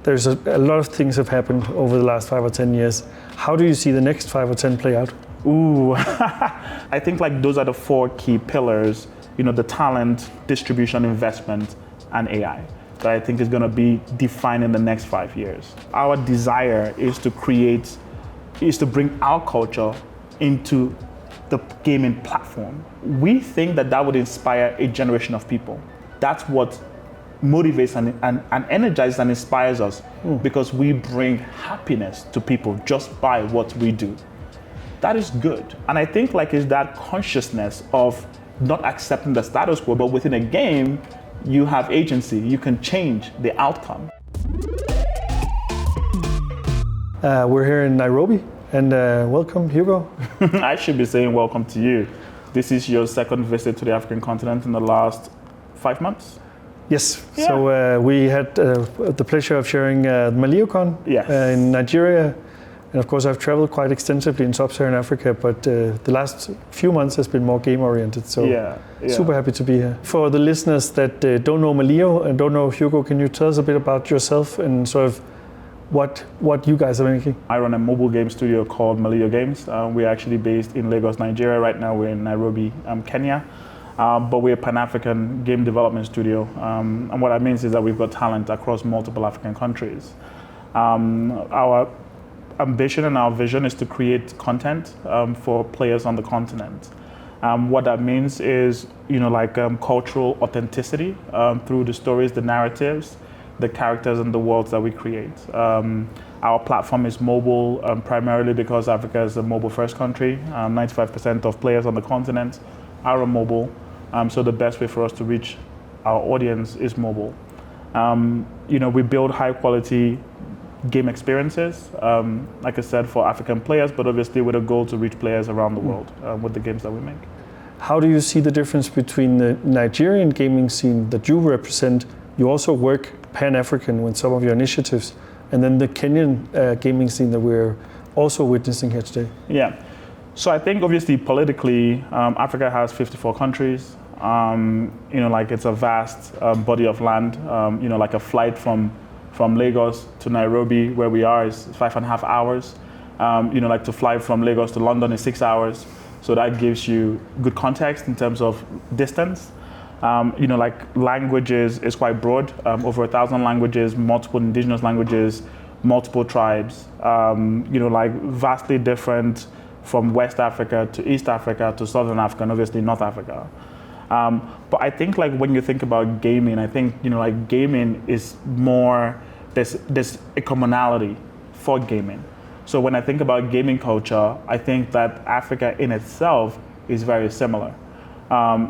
there's a lot of things have happened over the last 5 or 10 years. How do you see the next 5 or 10 play out? Ooh, I think like those are the 4 key pillars, the talent, distribution, investment, and AI that I think is going to be defined in the next 5 years. Our desire is to bring our culture into the gaming platform. We think that would inspire a generation of people. That's what motivates and energizes and inspires us because we bring happiness to people just by what we do. That is good. And I think it's that consciousness of not accepting the status quo, but within a game, you have agency. You can change the outcome. We're here in Nairobi, and welcome, Hugo. I should be saying welcome to you. This is your second visit to the African continent in the last 5 months? Yes. Yeah. So we had the pleasure of sharing Maliyo in Nigeria. And of course, I've traveled quite extensively in sub-Saharan Africa, but the last few months has been more game-oriented. So super happy to be here. For the listeners that don't know Maliyo and don't know Hugo, can you tell us a bit about yourself and sort of what you guys are making? I run a mobile game studio called Maliyo Games. We're actually based in Lagos, Nigeria. Right now we're in Nairobi, Kenya. But we're a Pan-African game development studio. And what that means is that we've got talent across multiple African countries. Our ambition and our vision is to create content for players on the continent. What that means is, cultural authenticity through the stories, the narratives, the characters, and the worlds that we create. Our platform is mobile primarily because Africa is a mobile-first country. 95% of players on the continent are mobile. So the best way for us to reach our audience is mobile. We build high-quality game experiences, like I said, for African players, but obviously with a goal to reach players around the world with the games that we make. How do you see the difference between the Nigerian gaming scene that you represent? You also work Pan-African with some of your initiatives, and then the Kenyan gaming scene that we're also witnessing here today. Yeah. So I think obviously politically, Africa has 54 countries. It's a vast body of land. Like a flight from Lagos to Nairobi, where we are, is 5.5 hours. To fly from Lagos to London is 6 hours. So that gives you good context in terms of distance. Languages is quite broad, over 1,000 languages, multiple indigenous languages, multiple tribes, vastly different from West Africa to East Africa to Southern Africa and obviously North Africa. But I think when you think about gaming, I think gaming is more, there's a commonality for gaming. So when I think about gaming culture, I think that Africa in itself is very similar.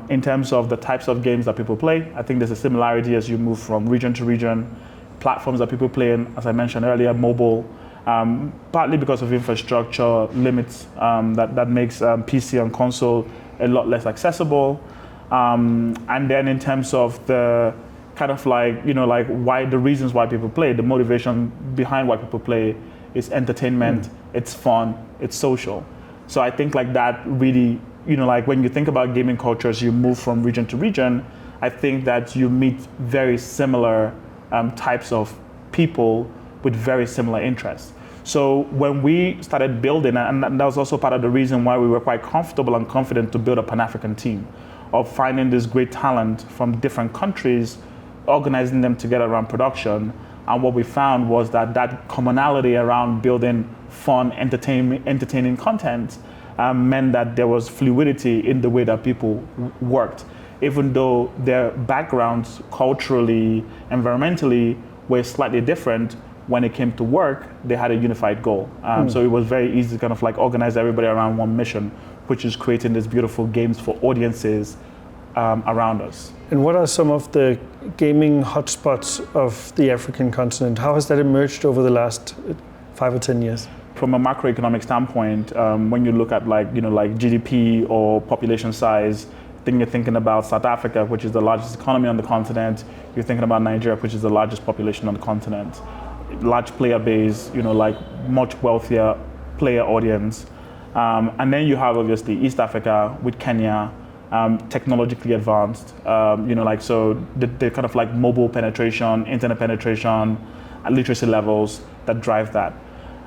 In terms of the types of games that people play, I think there's a similarity as you move from region to region. Platforms that people play in, as I mentioned earlier, mobile, partly because of infrastructure limits that makes PC and console a lot less accessible. And then in terms of the kind of why the reasons why people play, the motivation behind why people play is entertainment, it's fun, it's social. So I think that really, when you think about gaming cultures, you move from region to region, I think that you meet very similar types of people with very similar interests. So when we started building, and that was also part of the reason why we were quite comfortable and confident to build a Pan-African team, of finding this great talent from different countries, organizing them together around production. And what we found was that commonality around building fun, entertaining content meant that there was fluidity in the way that people worked. Even though their backgrounds culturally, environmentally were slightly different, when it came to work, they had a unified goal. So it was very easy to kind of organize everybody around one mission, which is creating these beautiful games for audiences around us. And what are some of the gaming hotspots of the African continent? How has that emerged over the last 5 or 10 years? From a macroeconomic standpoint, when you look at GDP or population size, then you're thinking about South Africa, which is the largest economy on the continent. You're thinking about Nigeria, which is the largest population on the continent. Large player base, much wealthier player audience. And then you have obviously East Africa with Kenya, technologically advanced, so the kind of mobile penetration, internet penetration, literacy levels that drive that.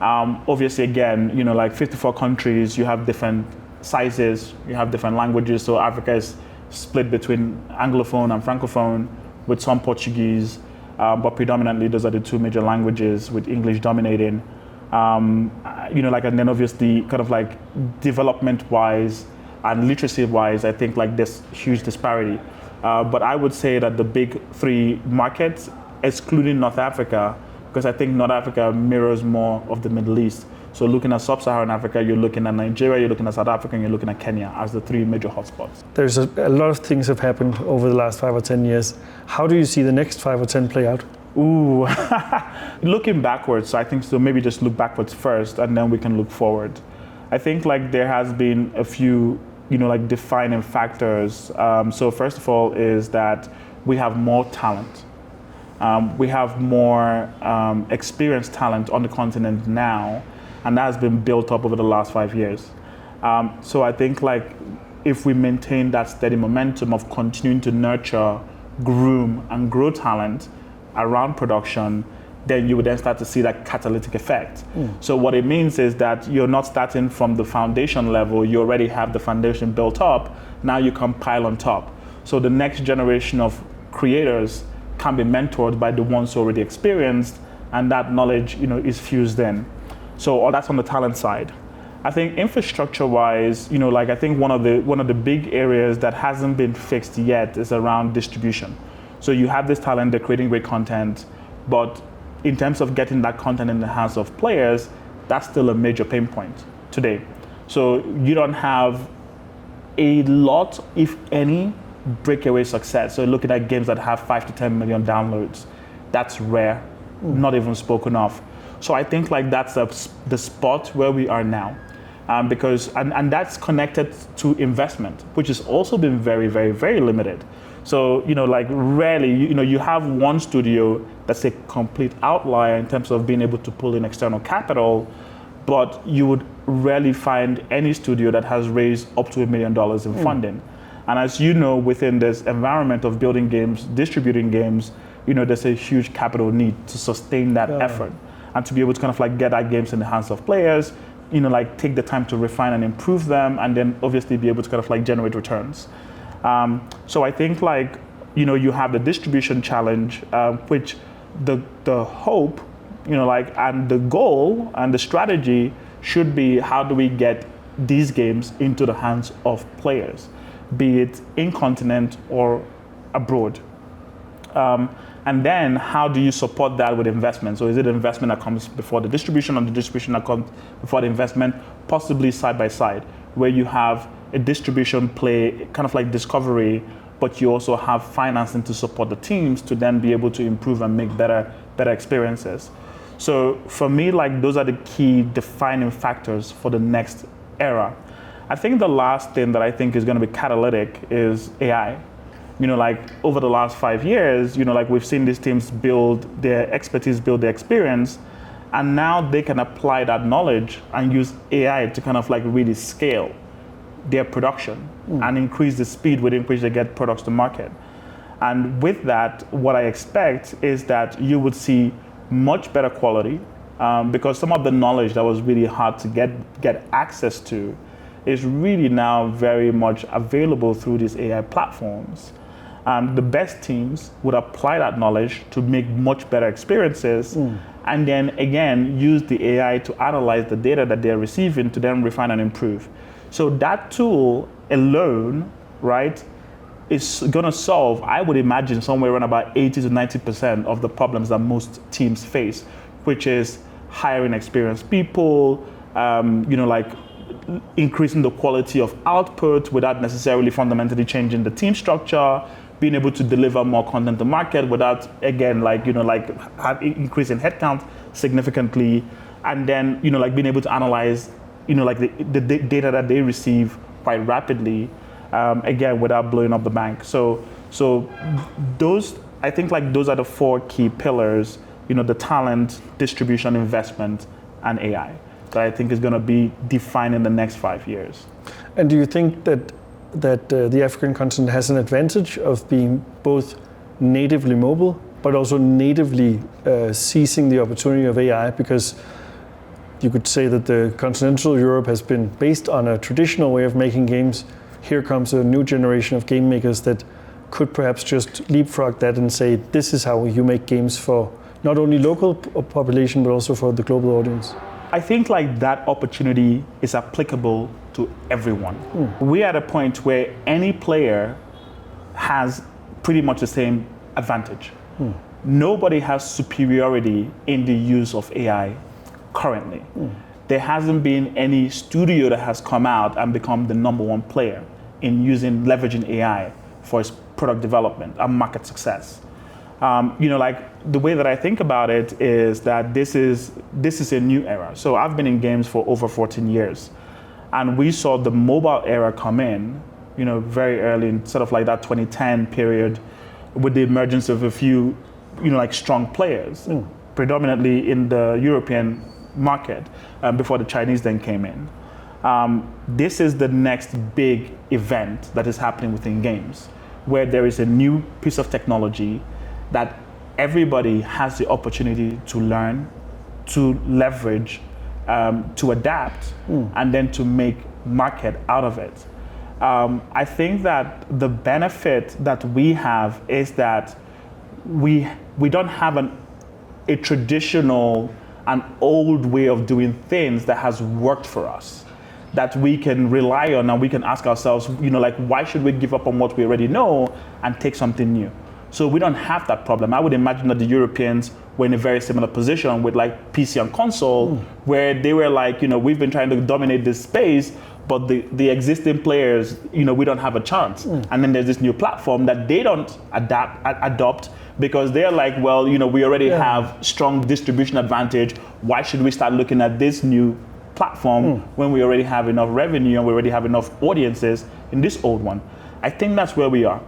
Obviously, again, like 54 countries, you have different sizes, you have different languages. So Africa is split between Anglophone and Francophone with some Portuguese, but predominantly those are the two major languages with English dominating. And then obviously kind of like development-wise and literacy-wise, I think like there's huge disparity. But I would say that the big three markets, excluding North Africa, because I think North Africa mirrors more of the Middle East. So looking at Sub-Saharan Africa, you're looking at Nigeria, you're looking at South Africa, and you're looking at Kenya as the three major hotspots. There's a lot of things have happened over the last 5 or 10 years. How do you see the next 5 or 10 play out? Ooh, looking backwards, I think so. Maybe just look backwards first, and then we can look forward. I think like there has been a few, like defining factors. So first of all is that we have more talent. We have more experienced talent on the continent now, and that has been built up over the last 5 years. So I think like if we maintain that steady momentum of continuing to nurture, groom, and grow talent around production, then you would then start to see that catalytic effect. So what it means is that you're not starting from the foundation level, you already have the foundation built up, now you can pile on top. So the next generation of creators can be mentored by the ones already experienced, and that knowledge, is fused in. So that's on the talent side. I think infrastructure-wise, like I think one of the big areas that hasn't been fixed yet is around distribution. So you have this talent, they're creating great content, but in terms of getting that content in the hands of players, that's still a major pain point today. So you don't have a lot, if any, breakaway success. So looking at games that have 5 to 10 million downloads, that's rare, not even spoken of. So I think like that's the spot where we are now. Because that's connected to investment, which has also been very, very, very limited. So, like rarely, you have one studio that's a complete outlier in terms of being able to pull in external capital, but you would rarely find any studio that has raised up to $1 million in funding. And as you know, within this environment of building games, distributing games, there's a huge capital need to sustain that effort and to be able to kind of like get that games in the hands of players, like take the time to refine and improve them, and then obviously be able to kind of like generate returns. So I think like, you have the distribution challenge, which the hope, and the goal and the strategy should be how do we get these games into the hands of players, be it in continent or abroad. And then how do you support that with investment? So is it investment that comes before the distribution, or the distribution that comes before the investment, possibly side by side, where you have a distribution play, kind of like discovery, but you also have financing to support the teams to then be able to improve and make better experiences. So for me, like those are the key defining factors for the next era. I think the last thing that I think is going to be catalytic is AI. Like over the last 5 years, like we've seen these teams build their expertise, build their experience, and now they can apply that knowledge and use AI to kind of like really scale their production and increase the speed within which they get products to market. And with that, what I expect is that you would see much better quality, because some of the knowledge that was really hard to get access to is really now very much available through these AI platforms. The best teams would apply that knowledge to make much better experiences, and then again use the AI to analyze the data that they're receiving to then refine and improve. So that tool alone, right, is going to solve, I would imagine, somewhere around about 80 to 90% of the problems that most teams face, which is hiring experienced people, like increasing the quality of output without necessarily fundamentally changing the team structure, being able to deliver more content to market without, again, increasing headcount significantly, and then, like being able to analyze, like the data that they receive quite rapidly, again, without blowing up the bank. So those, I think like those are the 4 key pillars, the talent, distribution, investment, and AI, that I think is going to be defined in the next 5 years. And do you think that the African continent has an advantage of being both natively mobile but also natively seizing the opportunity of AI, because you could say that the continental Europe has been based on a traditional way of making games. Here comes a new generation of game makers that could perhaps just leapfrog that and say, this is how you make games for not only local population, but also for the global audience. I think like that opportunity is applicable to everyone. We're at a point where any player has pretty much the same advantage. Nobody has superiority in the use of AI currently. There hasn't been any studio that has come out and become the number one player in leveraging AI for its product development and market success. Like the way that I think about it is that this is a new era. So I've been in games for over 14 years, and we saw the mobile era come in, very early in sort of like that 2010 period, with the emergence of a few, like strong players, predominantly in the European market, before the Chinese then came in. This is the next big event that is happening within games, where there is a new piece of technology that everybody has the opportunity to learn, to leverage, to adapt, and then to make market out of it. I think that the benefit that we have is that we don't have a traditional, an old way of doing things that has worked for us, that we can rely on, and we can ask ourselves, like, why should we give up on what we already know and take something new? So we don't have that problem. I would imagine that the Europeans were in a very similar position with like PC and console, where they were like, we've been trying to dominate this space, but the existing players, we don't have a chance. And then there's this new platform that they don't adopt because they're like, well, we already have strong distribution advantage. Why should we start looking at this new platform when we already have enough revenue and we already have enough audiences in this old one? I think that's where we are.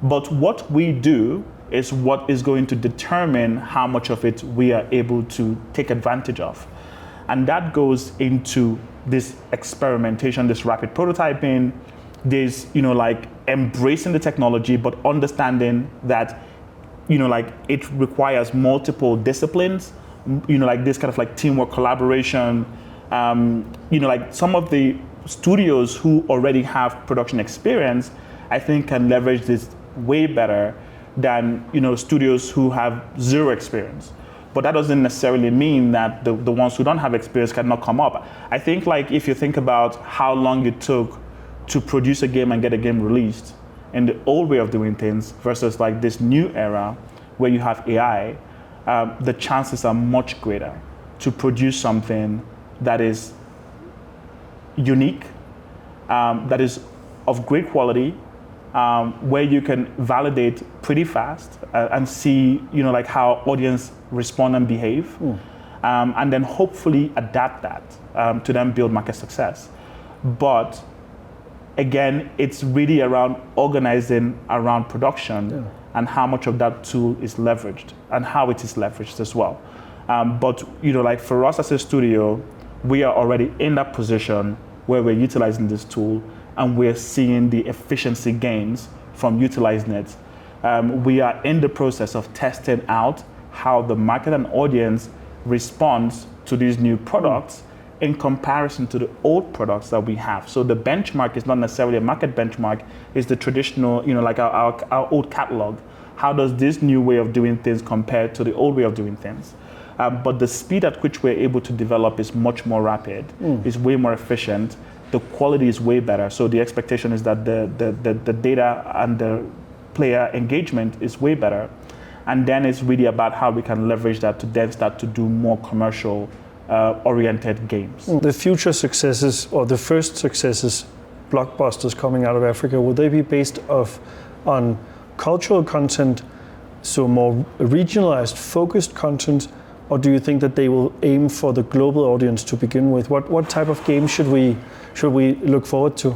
But what we do is what is going to determine how much of it we are able to take advantage of. And that goes into this experimentation, this rapid prototyping, this, like embracing the technology, but understanding that, like it requires multiple disciplines, like this kind of like teamwork, collaboration, like some of the studios who already have production experience, I think can leverage this way better than studios who have zero experience. But that doesn't necessarily mean that the ones who don't have experience cannot come up. I think like if you think about how long it took to produce a game and get a game released in the old way of doing things versus like this new era where you have AI, the chances are much greater to produce something that is unique, that is of great quality, where you can validate pretty fast and see, like how audience respond and behave, and then hopefully adapt that to then build market success. But again, it's really around organizing around production and how much of that tool is leveraged and how it is leveraged as well. But like for us as a studio, we are already in that position where we're utilizing this tool and we're seeing the efficiency gains from utilizing it. We are in the process of testing out how the market and audience responds to these new products in comparison to the old products that we have. So the benchmark is not necessarily a market benchmark, it's the traditional, like our old catalog. How does this new way of doing things compare to the old way of doing things? But the speed at which we're able to develop is much more rapid, is way more efficient, the quality is way better. So the expectation is that the data and the player engagement is way better. And then it's really about how we can leverage that to then start to do more commercial oriented games. The future successes or the first successes, blockbusters coming out of Africa, will they be based on cultural content, so more regionalized, focused content, or do you think that they will aim for the global audience to begin with? What type of game should we look forward to?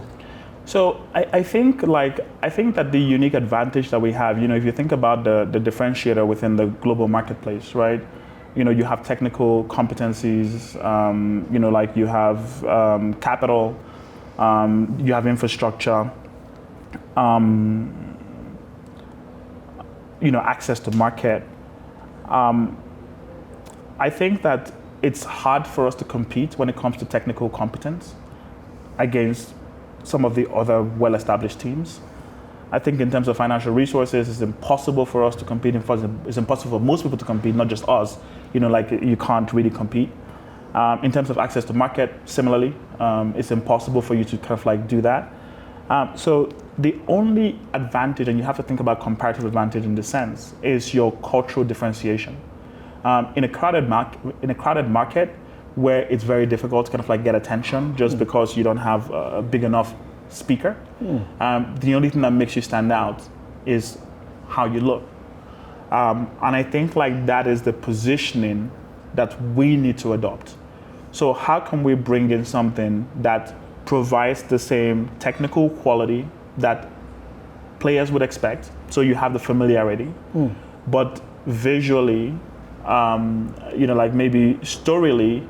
So I think that the unique advantage that we have, if you think about the differentiator within the global marketplace, right? You have technical competencies, like you have capital, you have infrastructure, access to market, I think that it's hard for us to compete when it comes to technical competence against some of the other well-established teams. I think in terms of financial resources, it's impossible for us to compete. It's impossible for most people to compete, not just us. You can't really compete. In terms of access to market, similarly, it's impossible for you to kind of do that. So the only advantage, and you have to think about comparative advantage in this sense, is your cultural differentiation. In a crowded market where it's very difficult to kind of get attention just because you don't have a big enough speaker, the only thing that makes you stand out is how you look. And I think that is the positioning that we need to adopt. So how can we bring in something that provides the same technical quality that players would expect, so you have the familiarity, but visually, maybe storily,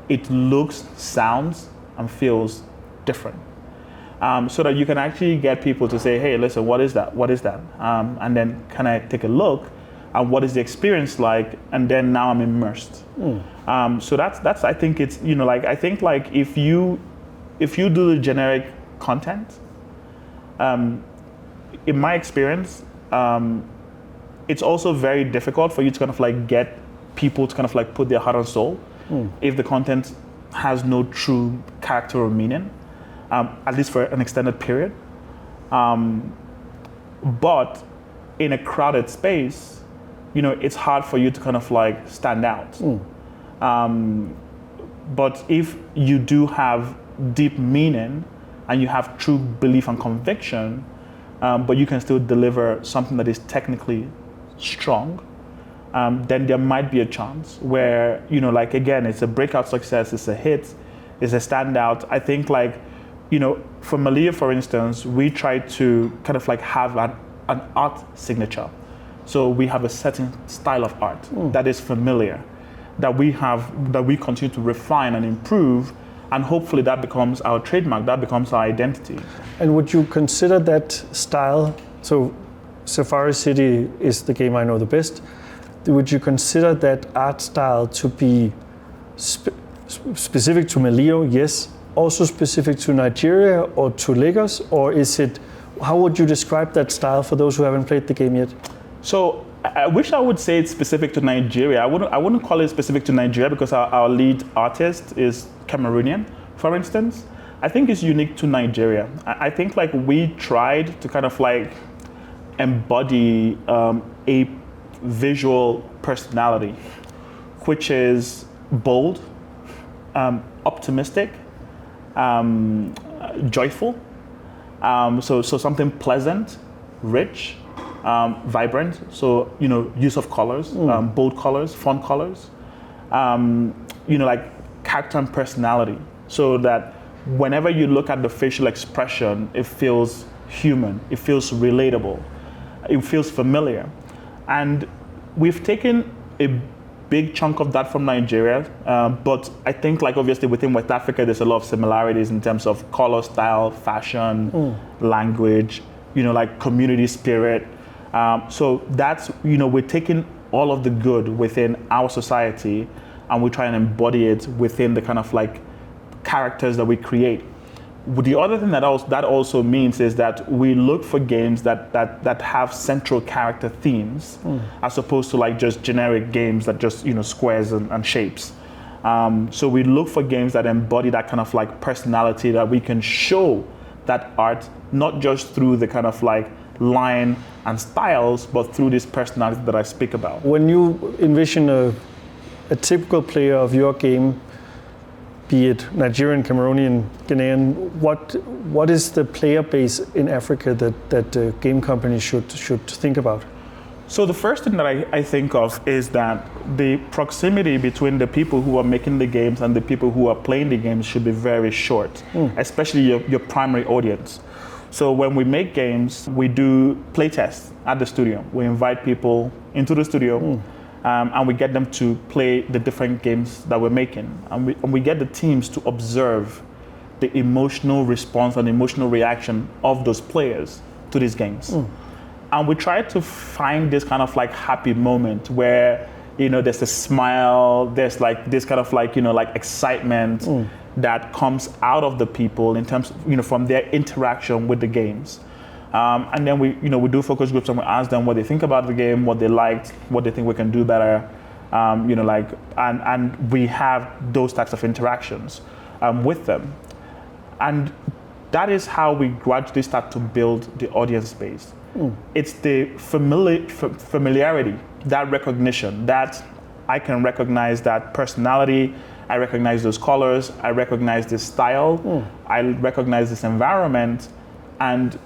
it looks, sounds, and feels different. So that you can actually get people to say, hey, listen, what is that? What is that? And then can I take a look and what is the experience like? And then now I'm immersed. So that's I think it's, I think if you do the generic content, in my experience, it's also very difficult for you to kind of get people to kind of put their heart and soul if the content has no true character or meaning, at least for an extended period. But in a crowded space, it's hard for you to kind of stand out. But if you do have deep meaning and you have true belief and conviction, but you can still deliver something that is technically strong, then there might be a chance where, again, it's a breakout success, it's a hit, it's a standout. I think for Maliyo, for instance, we try to kind of have an art signature. So we have a certain style of art that is familiar, that we continue to refine and improve, and hopefully that becomes our trademark, that becomes our identity. And would you consider that style, so Safari City is the game I know the best, would you consider that art style to be specific to Maliyo? Yes. Also specific to Nigeria or to Lagos? Or is it, how would you describe that style for those who haven't played the game yet? So I wish I would say it's specific to Nigeria. I wouldn't call it specific to Nigeria because our lead artist is Cameroonian, for instance. I think it's unique to Nigeria. I think we tried to kind of embody a visual personality, which is bold, optimistic, joyful. So something pleasant, rich, vibrant. So use of colors, bold colors, fun colors. Character and personality. So that whenever you look at the facial expression, it feels human. It feels relatable. It feels familiar. And we've taken a big chunk of that from Nigeria, but I think obviously within West Africa, there's a lot of similarities in terms of color, style, fashion, language, community spirit. So that's, we're taking all of the good within our society and we try and embody it within the kind of characters that we create. The other thing that also means is that we look for games that have central character themes, as opposed to just generic games that just squares and shapes. So we look for games that embody that kind of personality, that we can show that art not just through the kind of line and styles, but through this personality that I speak about. When you envision a typical player of your game, be it Nigerian, Cameroonian, Ghanaian, what is the player base in Africa that game companies should think about? So the first thing that I think of is that the proximity between the people who are making the games and the people who are playing the games should be very short, especially your primary audience. So when we make games, we do play tests at the studio. We invite people into the studio, and we get them to play the different games that we're making. And we get the teams to observe the emotional response and emotional reaction of those players to these games. And we try to find this kind of happy moment where there's a smile, there's like this kind of like, like excitement that comes out of the people in terms of, from their interaction with the games. And then we do focus groups and we ask them what they think about the game, what they liked, what they think we can do better, and we have those types of interactions with them. And that is how we gradually start to build the audience base. It's the familiarity, that recognition, that I can recognize that personality, I recognize those colors, I recognize this style, I recognize this environment, and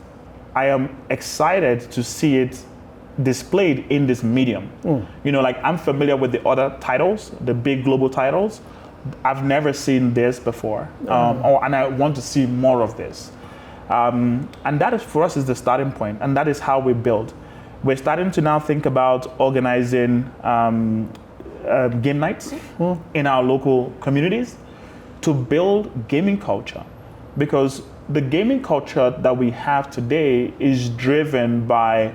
I am excited to see it displayed in this medium. Like I'm familiar with the other titles, the big global titles. I've never seen this before, and I want to see more of this. And that is, for us, is the starting point, and that is how we build. We're starting to now think about organizing game nights in our local communities to build gaming culture, because the gaming culture that we have today is driven by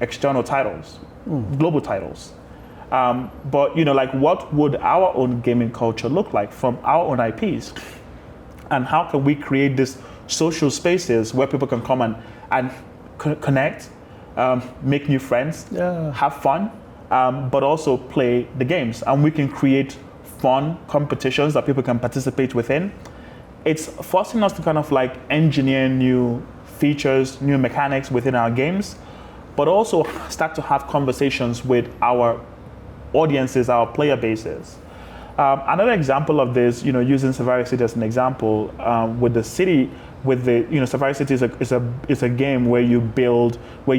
external titles, global titles. But like, what would our own gaming culture look like from our own IPs? And how can we create these social spaces where people can come and connect, make new friends, have fun, but also play the games. And we can create fun competitions that people can participate within. It's forcing us to kind of like engineer new features, new mechanics within our games, but also start to have conversations with our audiences, our player bases. Another example of this, using Safari City as an example, with the city, Safari City is a game where you build, where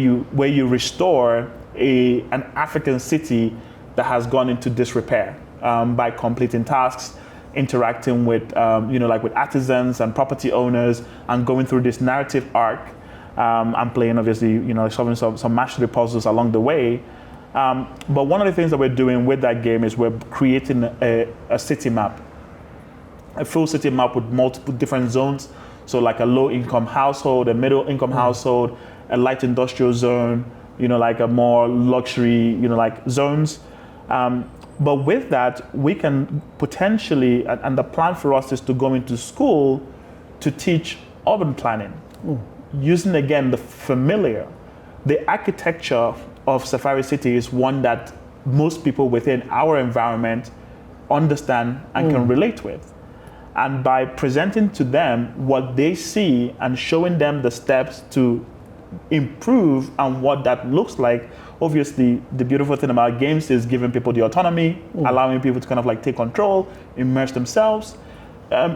you restore an African city that has gone into disrepair by completing tasks, interacting with with artisans and property owners, and going through this narrative arc, and playing, obviously, solving some mastery puzzles along the way. But one of the things that we're doing with that game is we're creating a city map, a full city map with multiple different zones. So like a low-income household, a middle-income household, a light industrial zone, like a more luxury, like zones. But with that, we can potentially, and the plan for us is to go into school to teach urban planning, using, again, the familiar. The architecture of Safari City is one that most people within our environment understand and can relate with. And by presenting to them what they see and showing them the steps to improve and what that looks like, obviously the beautiful thing about games is giving people the autonomy, allowing people to kind of like take control, immerse themselves.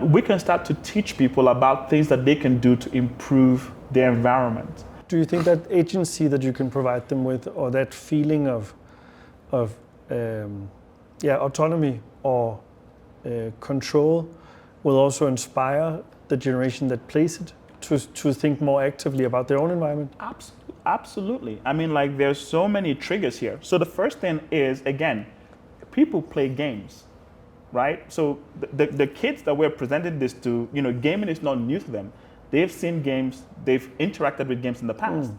We can start to teach people about things that they can do to improve their environment. Do you think that agency that you can provide them with, or that feeling of autonomy or control, will also inspire the generation that plays it to think more actively about their own environment? Absolutely. I mean, like, there's so many triggers here. So the first thing is, again, people play games, right? So the kids that we're presenting this to, gaming is not new to them. They've seen games, they've interacted with games in the past.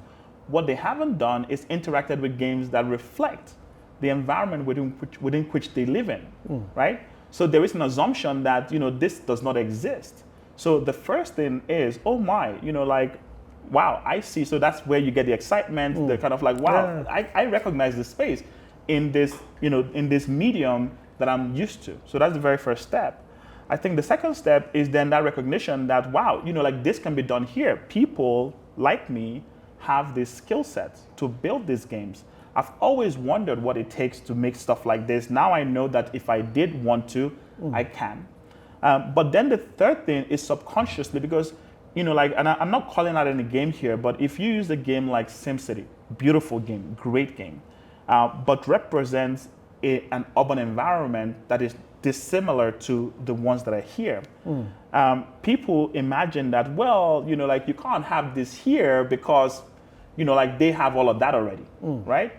What they haven't done is interacted with games that reflect the environment within which they live in, right? So there is an assumption that, this does not exist. So the first thing is, oh my, wow, I see. So that's where you get the excitement, the kind of like, wow, I recognize this space in this, in this medium that I'm used to. So that's the very first step. I think the second step is then that recognition that, wow, this can be done here. People like me have this skill set to build these games. I've always wondered what it takes to make stuff like this. Now I know that if I did want to, I can. But then the third thing is subconsciously, because, and I'm not calling out any game here, but if you use a game like SimCity, beautiful game, great game, but represents an urban environment that is dissimilar to the ones that are here. People imagine that, well, you can't have this here because, they have all of that already, right?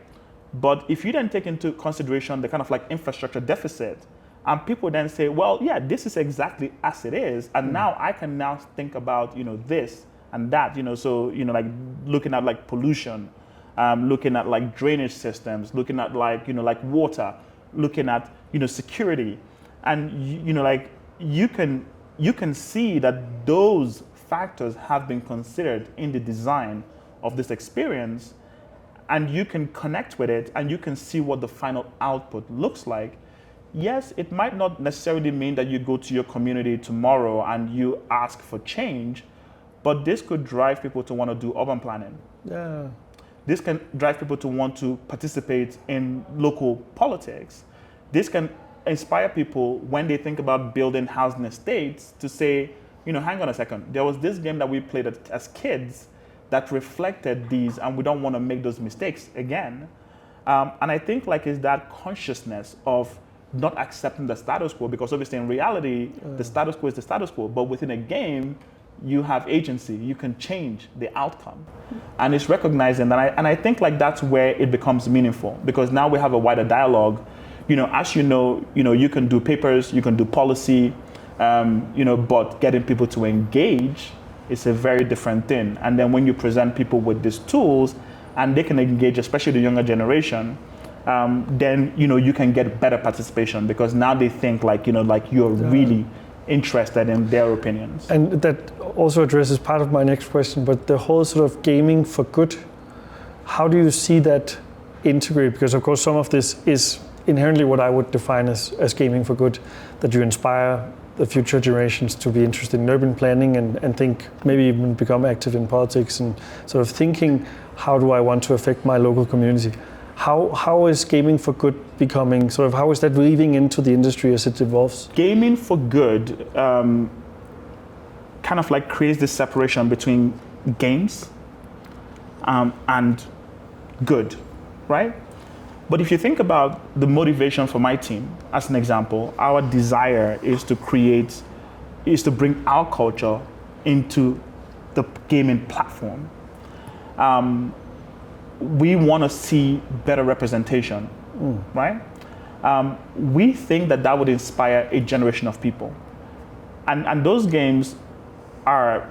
But if you then take into consideration the kind of like infrastructure deficit, and people then say, well, yeah, this is exactly as it is, and now I can now think about, this and that, so, like looking at like pollution, looking at like drainage systems, looking at like, like water, looking at, security. And, like you can see that those factors have been considered in the design of this experience, and you can connect with it and you can see what the final output looks like. Yes, it might not necessarily mean that you go to your community tomorrow and you ask for change, but this could drive people to want to do urban planning. Yeah. This can drive people to want to participate in local politics. This can inspire people when they think about building housing estates to say, hang on a second, there was this game that we played as kids that reflected these, and we don't want to make those mistakes again. And I think it's that consciousness of not accepting the status quo, because obviously in reality, the status quo is the status quo, but within a game, you have agency, you can change the outcome. And it's recognizing that, and I think that's where it becomes meaningful, because now we have a wider dialogue. As you can do papers, you can do policy, but getting people to engage is a very different thing. And then when you present people with these tools and they can engage, especially the younger generation, then you can get better participation, because now they think you're really interested in their opinions. And that also addresses part of my next question, but the whole sort of gaming for good, how do you see that integrate? Because of course some of this is inherently what I would define as gaming for good, that you inspire the future generations to be interested in urban planning and think, maybe even become active in politics, and sort of thinking, how do I want to affect my local community? How is gaming for good becoming, how is that weaving into the industry as it evolves? Gaming for good kind of creates this separation between games and good, right? But if you think about the motivation for my team, as an example, our desire is to bring our culture into the gaming platform. We want to see better representation, right? We think that would inspire a generation of people. And those games are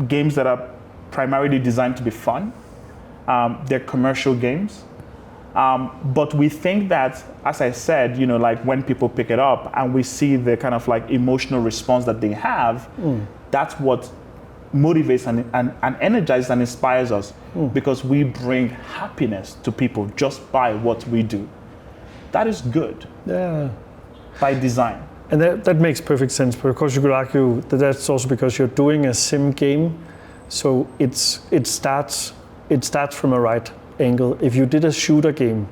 games that are primarily designed to be fun. They're commercial games. But we think that, as I said, when people pick it up and we see the kind of emotional response that they have, that's what motivates and energizes and inspires us, because we bring happiness to people just by what we do. That is good. Yeah. By design. And that makes perfect sense, but of course you could argue that that's also because you're doing a sim game, so it starts from a right angle. If you did a shooter game,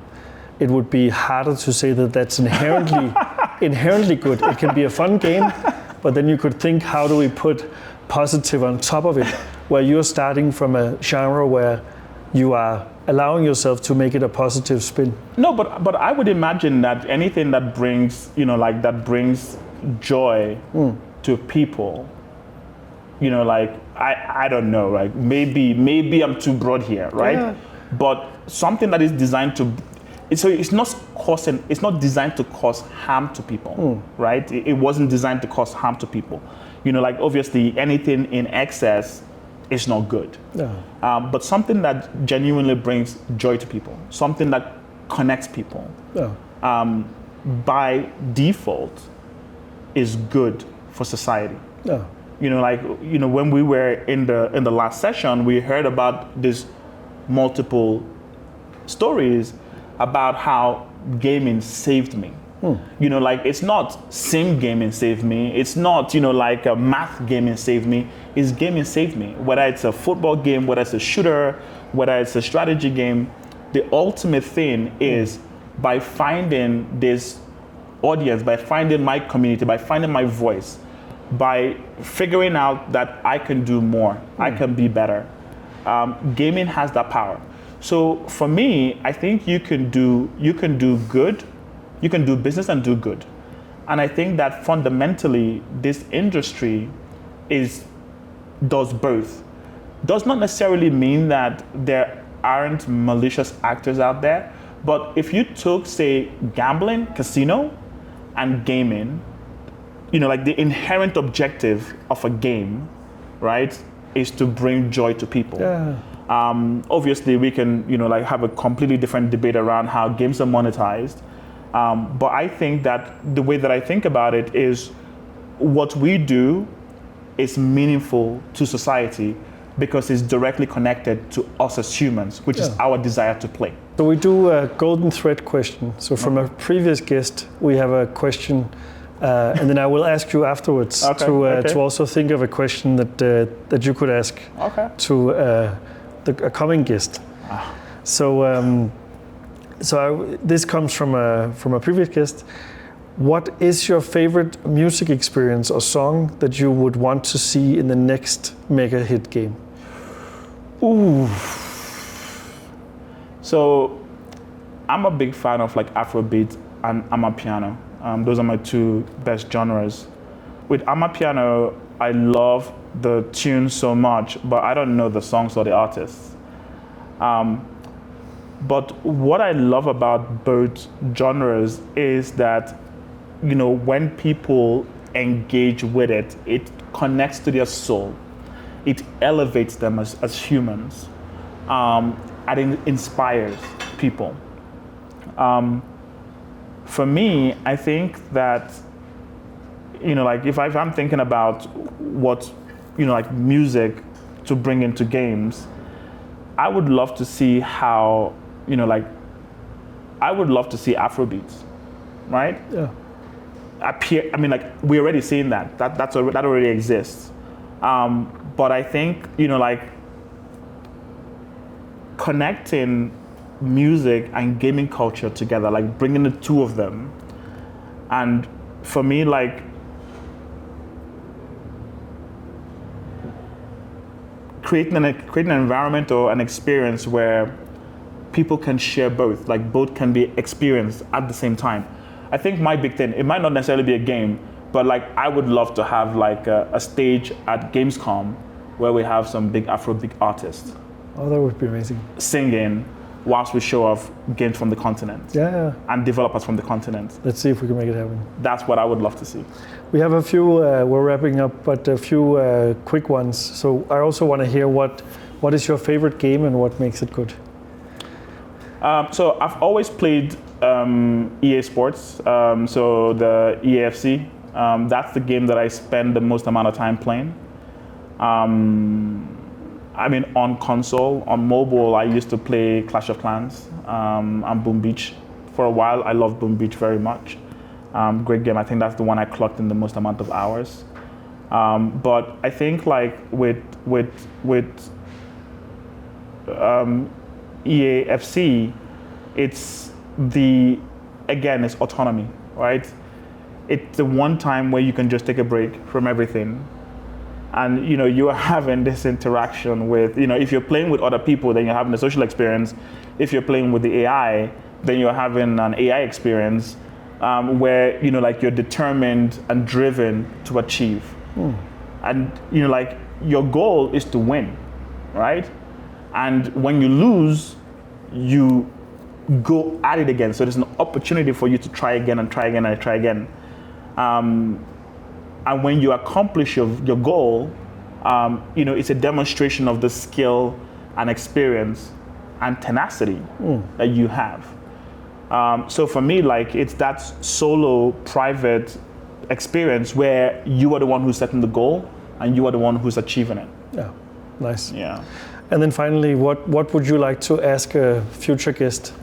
it would be harder to say that that's inherently good. It can be a fun game, but then you could think, how do we put positive on top of it, where you're starting from a genre where you are allowing yourself to make it a positive spin. No, but I would imagine that anything that brings, that brings joy to people, I don't know, maybe I'm too broad here, right? Yeah. But something that is designed to, so it's not designed to cause harm to people, right? It wasn't designed to cause harm to people. Obviously anything in excess is not good. Yeah. But something that genuinely brings joy to people, something that connects people, by default is good for society. Yeah. When we were in the last session, we heard about this multiple stories about how gaming saved me. It's not sim gaming saved me. It's not, a math gaming saved me. It's gaming saved me. Whether it's a football game, whether it's a shooter, whether it's a strategy game, the ultimate thing is by finding this audience, by finding my community, by finding my voice, by figuring out that I can do more, I can be better. Gaming has that power. So for me, I think you can do good. You can do business and do good. And I think that fundamentally, this industry does both. Does not necessarily mean that there aren't malicious actors out there, but if you took, say, gambling, casino, and gaming, the inherent objective of a game, right, is to bring joy to people. Yeah. Obviously, we can, have a completely different debate around how games are monetized. But I think that the way that I think about it is what we do is meaningful to society because it's directly connected to us as humans, which is our desire to play. So we do a golden thread question. So from a previous guest, we have a question, and then I will ask you afterwards to also think of a question that you could ask to a coming guest. This comes from a previous guest. What is your favorite music experience or song that you would want to see in the next mega hit game? Ooh. So I'm a big fan of like Afrobeats and Amapiano. Those are my two best genres. With Amapiano, I love the tune so much, but I don't know the songs or the artists. But what I love about both genres is that, you know, when people engage with it, it connects to their soul. It elevates them as humans. And it inspires people. For me, I think that, you know, like if I'm thinking about what, you know, like music to bring into games, I would love to see how, you know, like, I would love to see Afrobeats, right? Yeah. I mean, like, we're already seeing that. That already exists. But I think, you know, like, connecting music and gaming culture together, like bringing the two of them, and for me, like, creating an environment or an experience where people can share both, like both can be experienced at the same time. I think my big thing, it might not necessarily be a game, but like I would love to have like a stage at Gamescom where we have some big Afrobeat artists. Oh, that would be amazing. Singing whilst we show off games from the continent. Yeah. And developers from the continent. Let's see if we can make it happen. That's what I would love to see. We have a few, we're wrapping up, but a few quick ones. So I also want to hear what is your favorite game and what makes it good? So I've always played EA Sports, so the EAFC. That's the game that I spend the most amount of time playing. I mean, on console, on mobile, I used to play Clash of Clans and Boom Beach. For a while, I loved Boom Beach very much. Great game. I think that's the one I clocked in the most amount of hours. But I think like with EAFC, it's it's autonomy, right? It's the one time where you can just take a break from everything. And you know, you are having this interaction with, you know, if you're playing with other people, then you're having a social experience. If you're playing with the AI, then you're having an AI experience where, you know, like you're determined and driven to achieve. And, you know, like your goal is to win, right? And when you lose, you go at it again. So there's an opportunity for you to try again and try again and try again. And when you accomplish your goal, you know, it's a demonstration of the skill and experience and tenacity that you have. So for me, like, it's that solo, private experience where you are the one who's setting the goal and you are the one who's achieving it. Yeah, nice. Yeah. And then finally, what would you like to ask a future guest?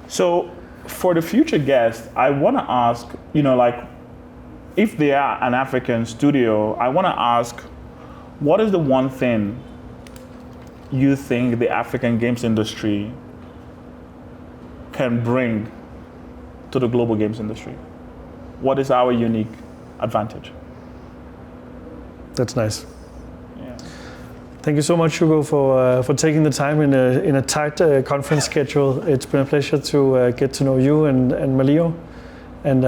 So for the future guest, I want to ask, you know, like, if they are an African studio, I want to ask, what is the one thing you think the African games industry can bring to the global games industry? What is our unique advantage? That's nice. Yeah. Thank you so much, Hugo, for taking the time in a tight conference schedule. It's been a pleasure to get to know you and Maliyo, and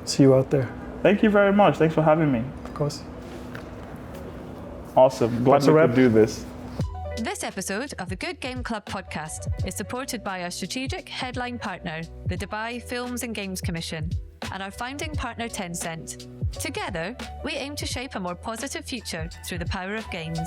see you out there. Thank you very much. Thanks for having me. Of course. Awesome. Glad we could do this. This episode of the Good Game Club podcast is supported by our strategic headline partner, the Dubai Films and Games Commission, and our founding partner, Tencent. Together, we aim to shape a more positive future through the power of games.